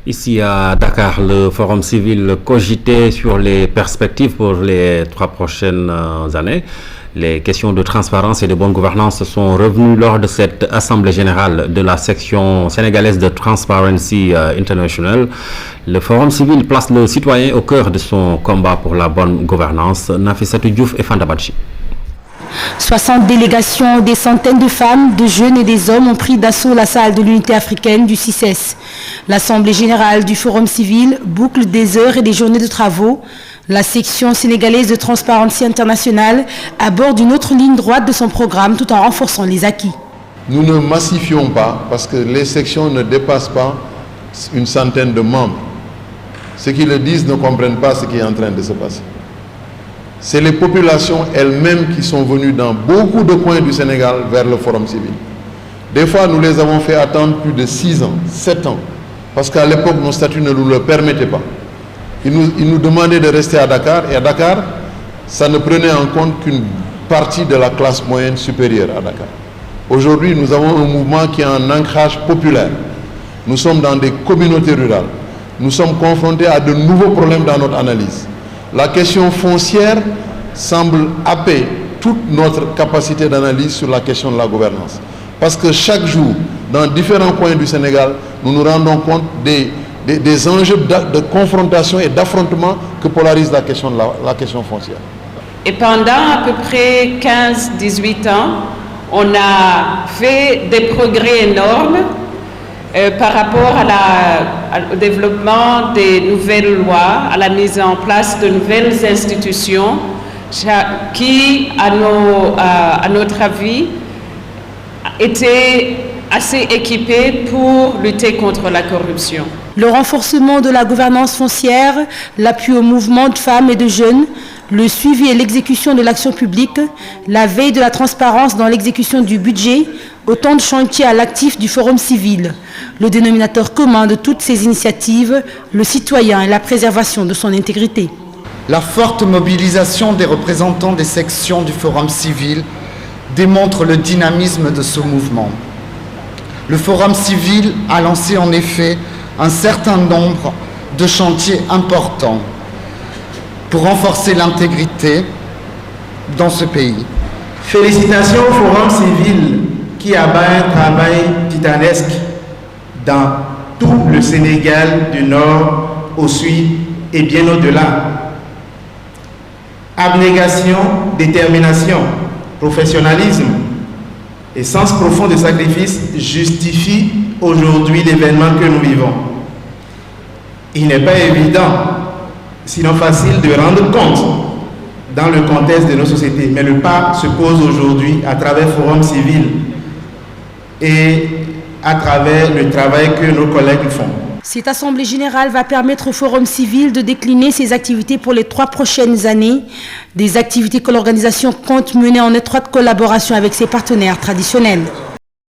Ici à Dakar, le Forum civil cogitait sur les perspectives pour les 3 prochaines années. Les questions de transparence et de bonne gouvernance sont revenues lors de cette assemblée générale de la section sénégalaise de Transparency International. Le Forum civil place le citoyen au cœur de son combat pour la bonne gouvernance. Nafissatou Diouf et Fanda Badji. 60 délégations, des centaines de femmes, de jeunes et des hommes ont pris d'assaut la salle de l'unité africaine du CICES. L'Assemblée générale du Forum civil boucle des heures et des journées de travaux. La section sénégalaise de Transparency International aborde une autre ligne droite de son programme tout en renforçant les acquis. Nous ne massifions pas parce que les sections ne dépassent pas une centaine de membres. Ceux qui le disent ne comprennent pas ce qui est en train de se passer. C'est les populations elles-mêmes qui sont venues dans beaucoup de coins du Sénégal vers le Forum civil. Des fois, nous les avons fait attendre plus de 6 ans, 7 ans, parce qu'à l'époque, nos statuts ne nous le permettaient pas. Ils nous demandaient de rester à Dakar, et à Dakar, ça ne prenait en compte qu'une partie de la classe moyenne supérieure à Dakar. Aujourd'hui, nous avons un mouvement qui a un ancrage populaire. Nous sommes dans des communautés rurales. Nous sommes confrontés à de nouveaux problèmes dans notre analyse. La question foncière semble happer toute notre capacité d'analyse sur la question de la gouvernance. Parce que chaque jour, dans différents coins du Sénégal, nous nous rendons compte des enjeux de confrontation et d'affrontement que polarise la question foncière. Et pendant à peu près 15-18 ans, on a fait des progrès énormes par rapport au développement des nouvelles lois, à la mise en place de nouvelles institutions qui, à notre avis, étaient assez équipées pour lutter contre la corruption. Le renforcement de la gouvernance foncière, l'appui au mouvement de femmes et de jeunes, le suivi et l'exécution de l'action publique, la veille de la transparence dans l'exécution du budget, autant de chantiers à l'actif du Forum civil. Le dénominateur commun de toutes ces initiatives, le citoyen et la préservation de son intégrité. La forte mobilisation des représentants des sections du Forum civil démontre le dynamisme de ce mouvement. Le Forum civil a lancé en effet un certain nombre de chantiers importants pour renforcer l'intégrité dans ce pays. Félicitations au Forum civil qui abat un travail titanesque dans tout le Sénégal du Nord au Sud et bien au-delà. Abnégation, détermination, professionnalisme et sens profond de sacrifice justifient aujourd'hui l'événement que nous vivons. Il n'est pas évident, sinon facile de rendre compte dans le contexte de nos sociétés, mais le pas se pose aujourd'hui à travers le Forum civil et à travers le travail que nos collègues font. Cette assemblée générale va permettre au Forum civil de décliner ses activités pour les 3 prochaines années, des activités que l'organisation compte mener en étroite collaboration avec ses partenaires traditionnels.